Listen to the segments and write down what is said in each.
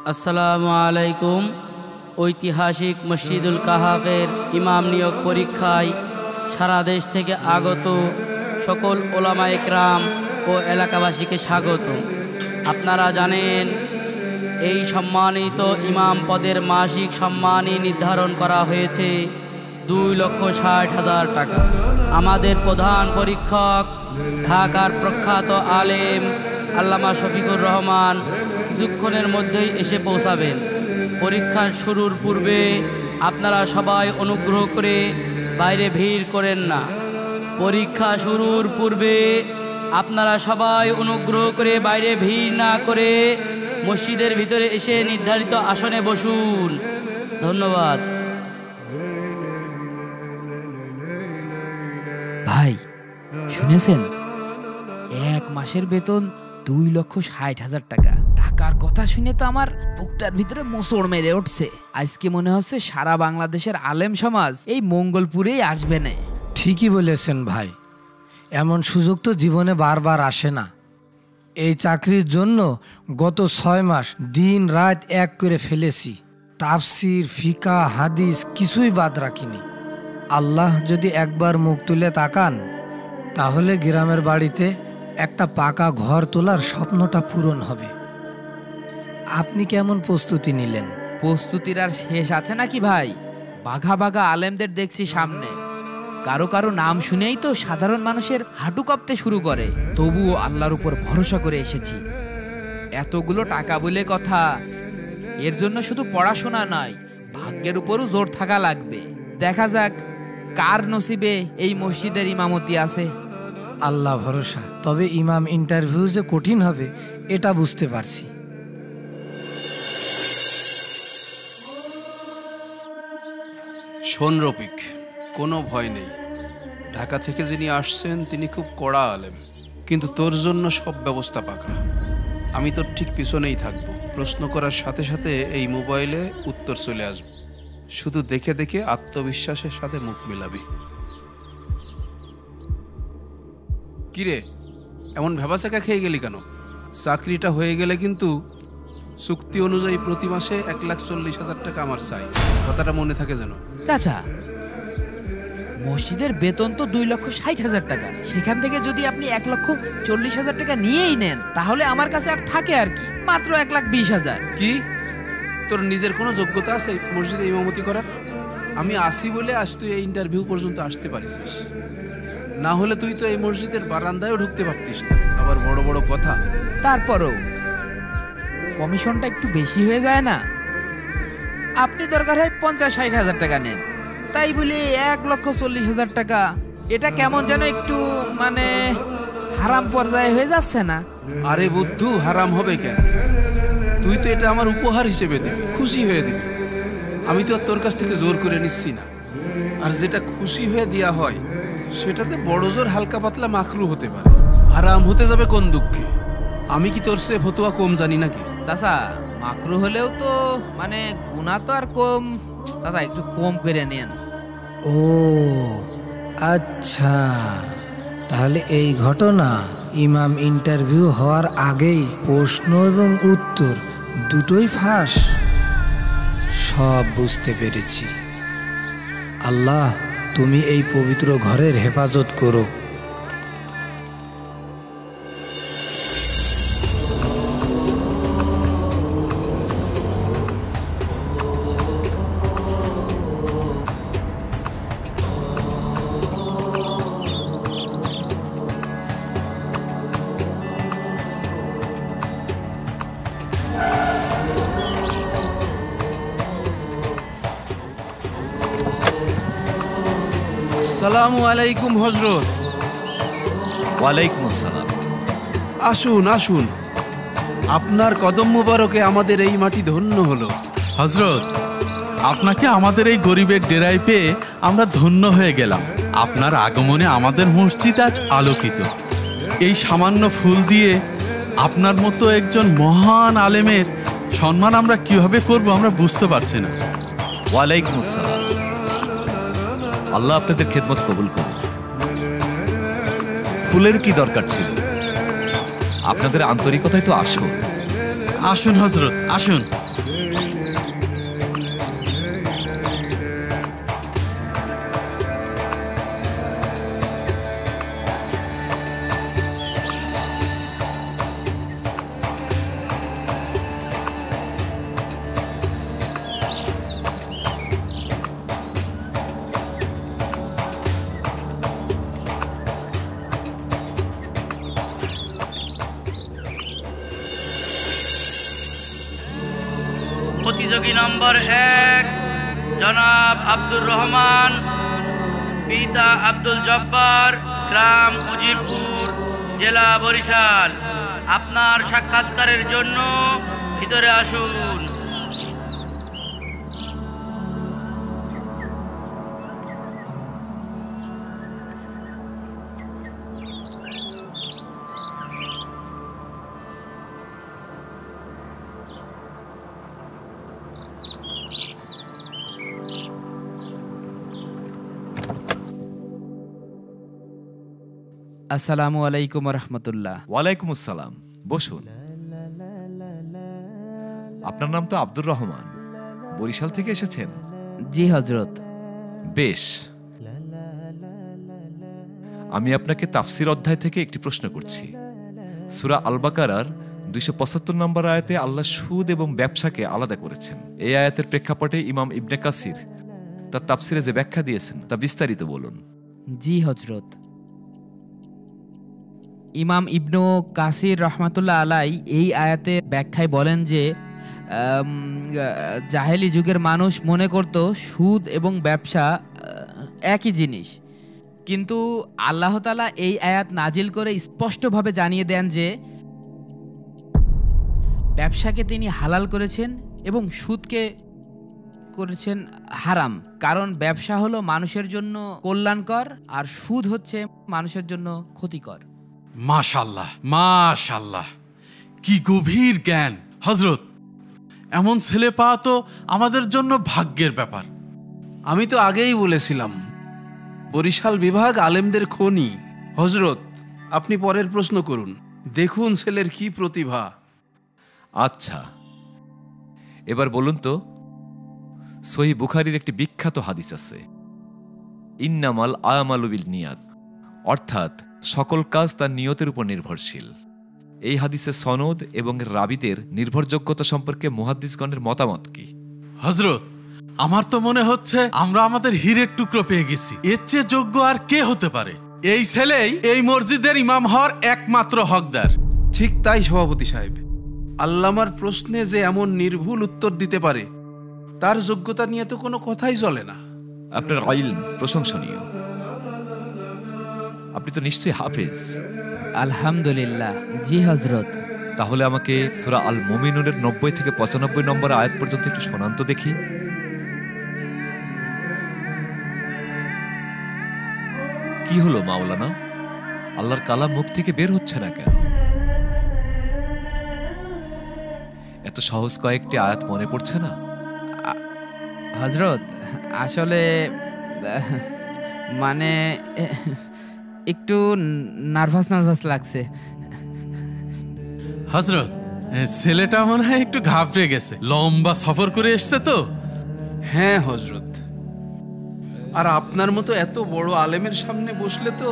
আসসালামু আলাইকুম। ঐতিহাসিক মসজিদুল কাহাফের ইমাম নিয়োগ পরীক্ষায় সারা দেশ থেকে আগত সকল ওলামায়ে কেরাম ও এলাকাবাসীকে স্বাগত। আপনারা জানেন এই সম্মানিত ইমাম পদের মাসিক সম্মানী নির্ধারণ করা হয়েছে 2,60,000 টাকা। আমাদের প্রধান পরীক্ষক ঢাকার প্রখ্যাত আলেম আল্লামা শফিকুর রহমান কিছুক্ষণের মধ্যেই এসে পৌঁছাবেন। পরীক্ষা শুরুর পূর্বে আপনারা সবাই অনুগ্রহ করে বাইরে ভিড় করেন না। পরীক্ষা শুরুর পূর্বে আপনারা সবাই অনুগ্রহ করে বাইরে ভিড় না করে মসজিদের ভিতরে এসে নির্ধারিত আসনে বসুন। ধন্যবাদ। ভাই শুনেছেন, 1 মাসের বেতন 2,60,000 টাকা। টাকার কথা শুনে তো আমার বুকটার ভিতরে মোচড় মেরে উঠছে। আজকে মনে হচ্ছে সারা বাংলাদেশের আলেম সমাজ এই মঙ্গলপুরেই আসবে না। ঠিকই বলেছেন ভাই, এমন সুযোগ তো জীবনে বারবার আসে না। এই চাকরির জন্য গত 6 মাস দিন রাত এক করে ফেলেছি। তাফসির, ফিকা, হাদিস কিছুই বাদ রাখিনি। আল্লাহ যদি একবার মুখ তুলে তাকান তাহলে গ্রামের বাড়িতে একটা পাকা ঘর তোলার স্বপ্নটা পূরণ হবে। আপনি কেমন প্রস্তুতি নিলেন? প্রস্তুতির আর শেষ আছে নাকি ভাই? বাঘা বাঘা আলেমদের দেখছি সামনে। কারো কারো নাম শুনেই তো সাধারণ মানুষের হাঁটু কাঁপতে শুরু করে। তবুও আল্লাহর উপর ভরসা করে এসেছি। এতগুলো টাকা বলে কথা, এর জন্য শুধু পড়াশোনা নয়, ভাগ্যের উপরও জোর থাকা লাগবে। দেখা যাক কার নসিবে এই মসজিদের ইমামতি আছে। আল্লাহ ভরসা। তবে ইমাম ইন্টারভিউ যে কঠিন হবে এটা বুঝতে পারছি। শোন রফিক, কোনো ভয় নেই। ঢাকা থেকে যিনি আসছেন তিনি খুব কড়া আলেম, কিন্তু তোর জন্য সব ব্যবস্থা পাকা। আমি তোর ঠিক পিছনেই থাকবো। প্রশ্ন করার সাথে সাথে এই মোবাইলে উত্তর চলে আসবে। শুধু দেখে দেখে আত্মবিশ্বাসের সাথে মুখ মিলাবি। কিরে, এমন ভেবাচাকা খেয়ে গেলি কেন? চাকরিটা হয়ে গেলে কিন্তু চুক্তি অনুযায়ী প্রতি মাসে 1,40,000 টাকা আমার চাই। কথাটা মনে থাকে যেন। চাচা, মসজিদের বেতন তো 2,60,000 টাকা। সেখান থেকে যদি আপনি 1,40,000 টাকা নিয়েই নেন তাহলে আমার কাছে আর থাকে আর কি, মাত্র 1,20,000। কি তোর নিজের কোনো যোগ্যতা আছে মসজিদে ইমামতি করার? আমি আসি বলে আজ তুই এই ইন্টারভিউ পর্যন্ত আসতে পারিস। না হলে তুই তো এই মসজিদের বারান্দায়ও ঢুকতে পারতিস না। আবার বড় বড় কথা। তারপরও কমিশনটা একটু বেশি হয়ে যায় না? আপনি দরকার হয় 50-60,000 টাকা নেন, তাই বলে 1,40,000 টাকা, এটা কেমন যেন একটু মানে হারাম পর্যায়ে হয়ে যাচ্ছে না? আরে বুদ্ধু, হারাম হবে কেন? তুই তো এটা আমার উপহার হিসেবে দিবি, খুশি হয়ে দিবি। আমি তো আর তোর কাছ থেকে জোর করে নিচ্ছি না। আর যেটা খুশি হয়ে দেয়া হয় সেটাতে বড় জোর হালকা পাতলা মাকরু হতে পারে। হারাম হতে যাবে কোন দুঃখে? আমি কি তোর সে ফতুয়া কম জানি নাকি? চাচা, মাকরু হলেও তো মানে গুনাহ তো আর কম। চাচা একটু কম করে নেন। ও আচ্ছা, তাহলে এই ঘটনা। ইমাম ইন্টারভিউ হওয়ার আগেই প্রশ্ন এবং উত্তর দুটোই ফাঁস। সব বুঝতে পেরেছি। আল্লাহ, তুমি এই পবিত্র ঘরের হেফাজত করো। আসসালামু আলাইকুম হযরত। ওয়ালাইকুম আসসালাম। আসুন আসুন, আপনার কদম মুবারকে আমাদের এই মাটি ধন্য হলো। হযরত, আপনাকে আমাদের এই গরিবের ডেরায় পেয়ে আমরা ধন্য হয়ে গেলাম। আপনার আগমনে আমাদের মসজিদ আজ আলোকিত। এই সামান্য ফুল দিয়ে আপনার মতো একজন মহান আলেমের সম্মান আমরা কিভাবে করব আমরা বুঝতে পারছি না। ওয়ালাইকুম আসসালাম। আল্লাহ আপনাদের খেদমত কবুল করুন। ফুলের কি দরকার ছিল? আপনাদের আন্তরিকতাই তো আসল। আসুন হযরত, আসুন। প্রতিযোগী নম্বর 1 জনাব আব্দুর রহমান, পিতা আব্দুল জব্বার, গ্রাম উজিরপুর, জেলা বরিশাল। আপনার সাক্ষাৎকারের জন্য ভিতরে আসুন। আসসালামু আলাইকুম রহমতুল্লাহ। ওয়ালাইকুম আসসালাম, বসুন। আপনার নাম তো আব্দুর রহমান, বরিশাল থেকে এসেছেন? জি হজরত। বেশ, আমি আপনাকে তাফসির অধ্যায় থেকে একটি প্রশ্ন করছি। সূরা আল বাকারার 275 নম্বর আয়াতে আল্লাহ সুদ এবং ব্যবসাকে আলাদা করেছেন। এই আয়াতের প্রেক্ষাপটে ইমাম ইবনে কাসির তার তাফসিরে যে ব্যাখ্যা দিয়েছেন তা বিস্তারিত বলুন। জি হজরত। ইমাম ইবনু কাসির রহমাতুল্লাহ আলাই এই আয়াতে ব্যাখ্যায় বলেন যে জাহেলি যুগের মানুষ মনে করত সুদ এবং ব্যবসা একই জিনিস, কিন্তু আল্লাহ তাআলা এই আয়াত নাজিল করে স্পষ্টভাবে জানিয়ে দেন যে ব্যবসাকে তিনি হালাল করেছেন এবং সুদকে করেছেন হারাম, কারণ ব্যবসা হলো মানুষের জন্য কল্যাণকর আর সুদ হচ্ছে মানুষের জন্য ক্ষতিকর। মাশাল্লাহ, মাশাল্লাহ, কি গভীর জ্ঞান হযরত। এমন ছেলে পাওয়া তো আমাদের জন্য ভাগ্যের ব্যাপার। আমি তো আগেই বলেছিলাম, বরিশাল বিভাগ আলেমদের খনি। হযরত, আপনি পরের প্রশ্ন করুন। দেখুন ছেলের কি প্রতিভা। আচ্ছা, এবার বলুন তো, সহিহ বুখারীর একটি বিখ্যাত হাদিস আছে, ইন্নামাল আমালু বিল নিয়াত, অর্থাৎ সকল কাজ তার নিয়তের উপর নির্ভরশীল। এই হাদিসের সনদ এবং রাবীদের নির্ভরযোগ্যতা সম্পর্কে মুহাদ্দিসগণের মতামত কি? হযরত, আমার তো মনে হচ্ছে আমরা আমাদের হীরের টুকরো পেয়ে গেছি। এর চেয়ে যোগ্য আর কে হতে পারে? এই ছেলেই এই মসজিদের ইমাম হওয়ার একমাত্র হকদার। ঠিক তাই সভাপতি সাহেব। আল্লামার প্রশ্নে যে এমন নির্ভুল উত্তর দিতে পারে, তার যোগ্যতা নিয়ে তো কোনো কথাই চলে না। আপনার ইলম প্রশংসনীয়। আপনি তো নিশ্চয়ই হাফেজ। আলহামদুলিল্লাহ। জি হজরত। তাহলে আমাকে সূরা আল মুমিনুনের 90 থেকে 95 নম্বর আয়াত পর্যন্ত একটু শোনান তো দেখি। কি হলো মাওলানা, আল্লাহর কালাম মুখ থেকে বের হচ্ছে না কেন? এত সহজ কয়েকটি আয়াত মনে পড়ছে না? হজরত, আসলে মানে একটু নার্ভাস লাগছে। হযরত, ছেলেটা মনে হয় একটু ঘাবড়ে গেছে, লম্বা সফর করে এসছে তো। হ্যাঁ হযরত, আর আপনার মতো এত বড় আলেমের সামনে বসলে তো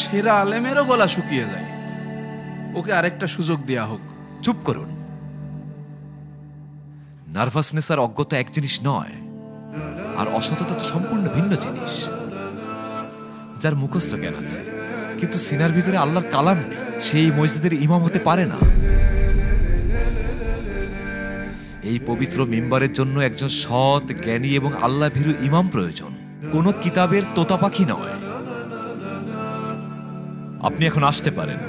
সেরা আলেমেরও গলা শুকিয়ে যায়। ওকে আরেকটা সুযোগ দেয়া হোক। চুপ করুন। নার্ভাসনেস আর অজ্ঞতা এক জিনিস নয়, আর অসততা তো সম্পূর্ণ ভিন্ন জিনিস। যার মুখস্থ জ্ঞান আছে কিন্তু সিনার ভিতরে আল্লাহর কালাম নেই, সেই মসজিদের ইমাম হতে পারে না। এই পবিত্র মিম্বারের জন্য একজন সৎ, জ্ঞানী এবং আল্লাহ ভীরু ইমাম প্রয়োজন, কোনো কিতাবের তোতা পাখি নয়। আপনি এখন আসতে পারেন।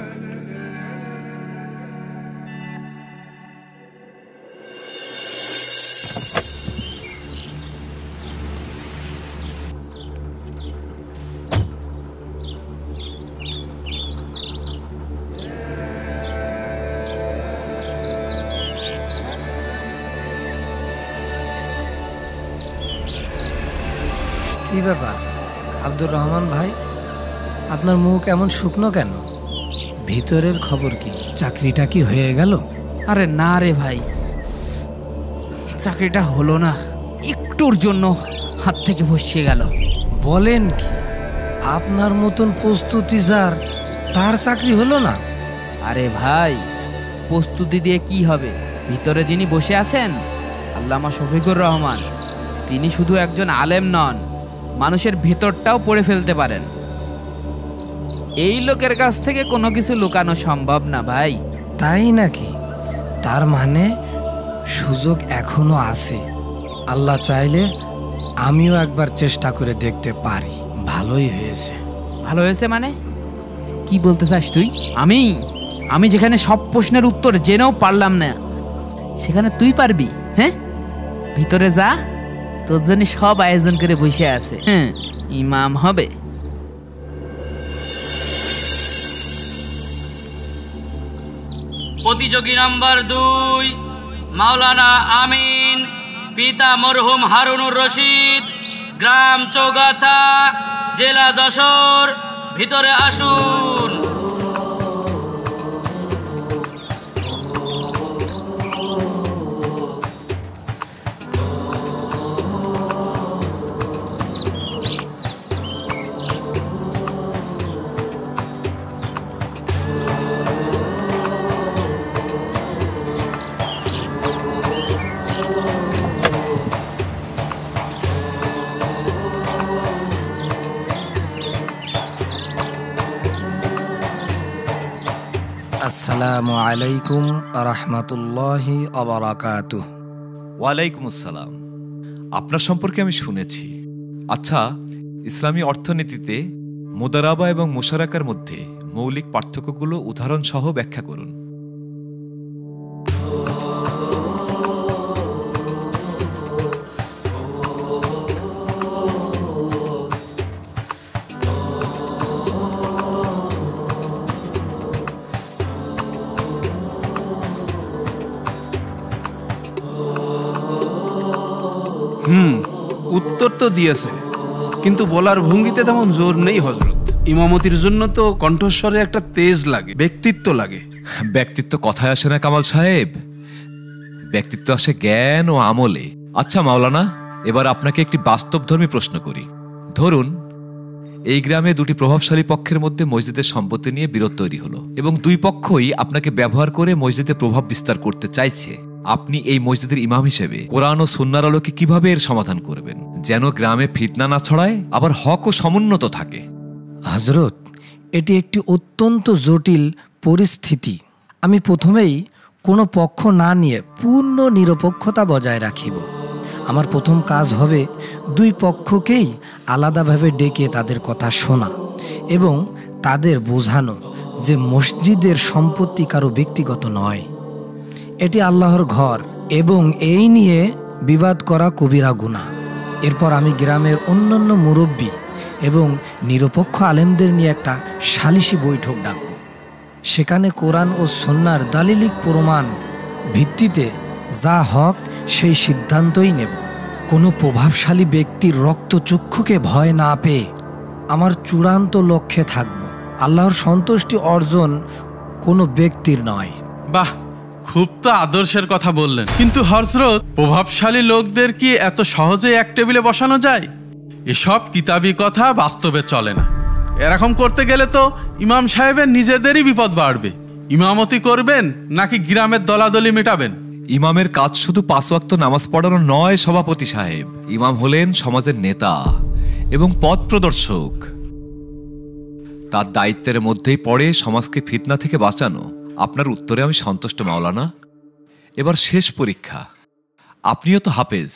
কি ব্যাপার আব্দুর রহমান ভাই, আপনার মুখ এমন শুকনো কেন? ভিতরের খবর কি? চাকরিটা কি হয়ে গেল? আরে না রে ভাই, চাকরিটা হলো না, একটুর জন্য হাত থেকে ভসিয়ে গেল। বলেন কি? আপনার মতন প্রস্তুতি যার, তার চাকরি হলো না? আরে ভাই, প্রস্তুতি দিয়ে কি হবে? ভিতরে যিনি বসে আছেন আল্লামা শফিকুর রহমান, তিনি শুধু একজন আলেম নন, মানুষের ভেতরটাও পড়ে ফেলতে পারেন। এই লোকের কাছ থেকে কোনো কিছু লুকানো সম্ভব না ভাই। তাই নাকি? তার মানে সুযোগ এখনো আছে। আল্লাহ চাইলে আমিও একবার চেষ্টা করে দেখতে পারি। ভালোই হয়েছে। ভালো হয়েছে মানে কি বলতে চাস তুই? আমি যেখানে সব প্রশ্নের উত্তর জেনেও পারলাম না, সেখানে তুই পারবি? হ্যাঁ, ভিতরে যা, তোর জন্য সব আয়োজন করে বসে আছে। হ্যাঁ, ইমাম হবে। প্রতিযোগী নাম্বার 2 মাওলানা আমিন, পিতা মরহুম হারুনুর রশিদ, গ্রাম চৌগাছা, জেলা যশোর। ভিতরে আসুন। আসসালামু আলাইকুম রহমতুল্লাহি অবরাকাতুহ। ওয়ালাইকুম আসসালাম। আপনার সম্পর্কে আমি শুনেছি। আচ্ছা, ইসলামী অর্থনীতিতে মুদারাবা এবং মুশারাকার মধ্যে মৌলিক পার্থক্যগুলো উদাহরণ সহ ব্যাখ্যা করুন। উত্তর তো দিয়েছে, কিন্তু বলার ভঙ্গিতে তেমন জোর নেই হযরত। ইমামতির জন্য তো কণ্ঠস্বরে একটা তেজ লাগে, ব্যক্তিত্ব লাগে। ব্যক্তিত্ব কথায় আসে না কামাল সাহেব, ব্যক্তিত্ব আসে জ্ঞান ও আমলে। আচ্ছা মাওলানা, এবার আপনাকে একটি বাস্তবধর্মী প্রশ্ন করি। ধরুন এই গ্রামে দুটি প্রভাবশালী পক্ষের মধ্যে মসজিদের সম্পত্তি নিয়ে বিরোধ তৈরি হলো এবং দুই পক্ষই আপনাকে ব্যবহার করে মসজিদে প্রভাব বিস্তার করতে চাইছে। আপনি এই মসজিদের ইমাম হিসেবে কোরআন ও সুন্নাহর আলোকে কিভাবে এর সমাধান করবেন, যেন গ্রামে ফিতনা না ছড়ায়, আবার হক ও সমুন্নত থাকে? হযরত, এটি একটি অত্যন্ত জটিল পরিস্থিতি। আমি প্রথমেই কোনো পক্ষ না নিয়ে পূর্ণ নিরপেক্ষতা বজায় রাখিব। আমার প্রথম কাজ হবে দুই পক্ষকেই আলাদাভাবে ডেকে তাদের কথা শোনা এবং তাদের বোঝানো যে মসজিদের সম্পত্তি কারো ব্যক্তিগত নয়, এটি আল্লাহর ঘর এবং এই নিয়ে বিবাদ করা কবিরা গুনাহ। এরপর আমি গ্রামের অন্যান্য মুরব্বী এবং নিরপেক্ষ আলেমদের নিয়ে একটা সালিশি বৈঠক ডাকব। সেখানে কোরআন ও সুন্নাহর দালিলিক প্রমাণ ভিত্তিতে যা হক সেই সিদ্ধান্তই নেব। কোনো প্রভাবশালী ব্যক্তির রক্তচক্ষুকে ভয় না পেয়ে আমার চূড়ান্ত লক্ষ্যে থাকব। আল্লাহর সন্তুষ্টি অর্জন কোনো ব্যক্তির নয়। বাহ, খুব তো আদর্শের কথা বললেন। কিন্তু হযরত, প্রভাবশালী লোকদের কি এত সহজে এক টেবিলে বসানো যায়? এসব কিতাবি কথা বাস্তবে চলে না। এরকম করতে গেলে তো ইমাম সাহেবের নিজেদেরই বিপদ বাড়বে। ইমামতি করবেন নাকি গ্রামের দলাদলি মেটাবেন? ইমামের কাজ শুধু 5 ওয়াক্ত নামাজ পড়ানো নয় সভাপতি সাহেব। ইমাম হলেন সমাজের নেতা এবং পথ প্রদর্শক। তার দায়িত্বের মধ্যেই পড়ে সমাজকে ফিতনা থেকে বাঁচানো। আপনার উত্তরে আমি সন্তুষ্ট মাওলানা। এবার শেষ পরীক্ষা। আপনিও তো হাফেজ।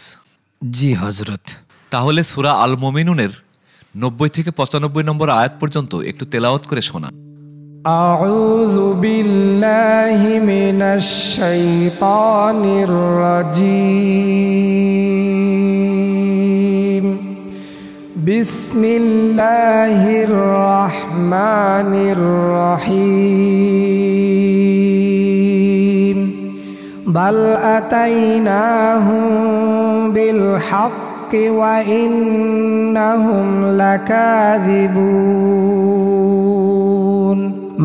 জি হযরত। তাহলে সূরা আল মুমিনুনের 90 থেকে 95 নম্বর আয়াত পর্যন্ত একটু তেলাওয়াত করে শোনান। আউযু বিল্লাহি মিনাশ শাইতানির রাজীম। বিসমিল্লাহির রহমানির রহিম। বাল আতাইনাহুম বিল হাক্কি ওয়া ইন্নাহুম লাকাযিবুন।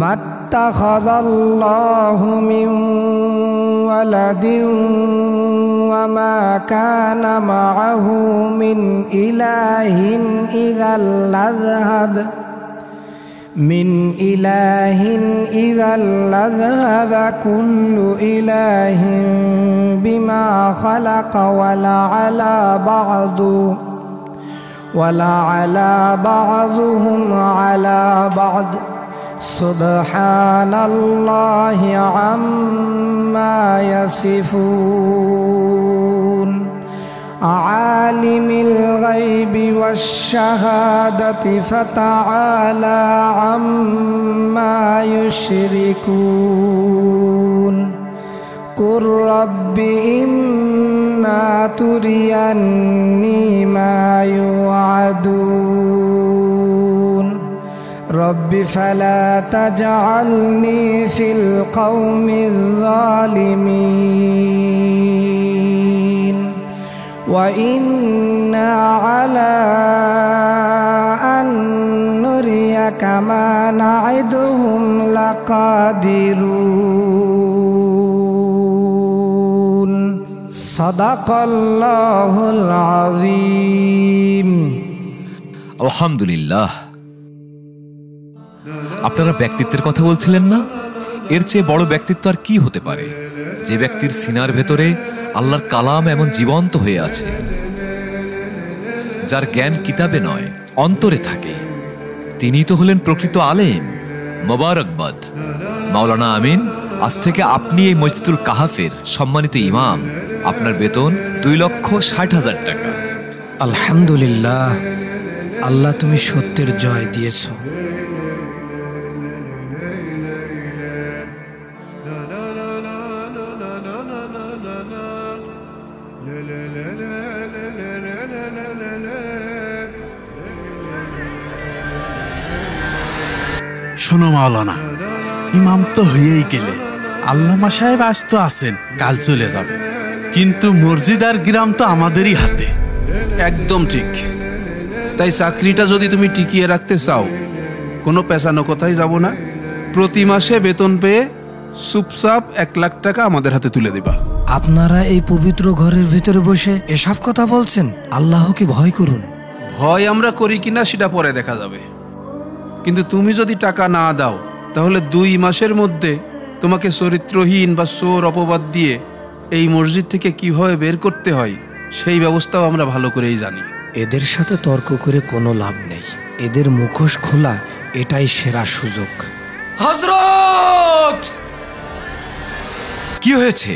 মাত্তাখাযাল্লাহু মিন ওয়ালাদিন ওয়া মা কানা মাআহু মিন ইলাহিন ইযাল লাযহাব কুল্লু ইলাহিন বিমা খালাকা ওয়ালা আলা বা'দুহুম আলা বা'দ। সুবহানাল্লাহি আম্মা ইয়াসিফুন। عالم الغيب والشهادة فتعالى عما يشركون قل رب إما تريني ما يوعدون رب فلا تجعلني في القوم الظالمين وإنا على أن نريك ما نعدهم لقادرون صدق الله العظيم আলহামদুলিল্লাহ। আপনারা ব্যক্তিত্বের কথা বলছিলেন না? এর চেয়ে বড় ব্যক্তিত্ব আর কি হতে পারে, যে ব্যক্তির সিনার ভেতরে আল্লাহর কালাম এমন জীবন্ত হয়ে আছে, যার জ্ঞান কিতাবে নয় অন্তরে থাকে। তিনি তো হলেন প্রকৃত আলেম। মোবারকবাদ মাওলানা আমিন, আজ থেকে আপনি এই মসজিদুল কাহাফের সম্মানিত ইমাম। আপনার বেতন 2,60,000 টাকা। আলহামদুলিল্লাহ, আল্লাহ তুমি সত্যের জয় দিয়েছো। শোনো মাওলানা, ইমাম তো হয়েই গেলে, আল্লামা সাহেব আজ তো আছেন, কাল চলে যাবে, কিন্তু মসজিদ আর গ্রাম তো আমাদেরই হাতে। একদম ঠিক। তাই চাকরিটা যদি তুমি টিকিয়ে রাখতে চাও, কোনো পেছানো কথাই যাব না। প্রতি মাসে বেতন পেয়ে চুপচাপ 1 লাখ টাকা আমাদের হাতে তুলে দিবা। আপনারা এই পবিত্র ঘরের ভিতরে বসে এসব কথা বলছেন? আল্লাহকে ভয় করুন। ভয় আমরা করি কিনা সেটা পরে দেখা যাবে, কিন্তু তুমি যদি টাকা না দাও তাহলে 2 মাসের মধ্যে তোমাকে চরিত্রহীন বা চোর অপবাদ দিয়ে এই মসজিদ থেকে কিভাবে বের করতে হয় সেই ব্যবস্থাও আমরা ভালো করেই জানি। এদের সাথে তর্ক করে কোনো লাভ নেই। এদের মুখোশ খোলা এটাই সেরা সুযোগ। হযরত, কি হয়েছে?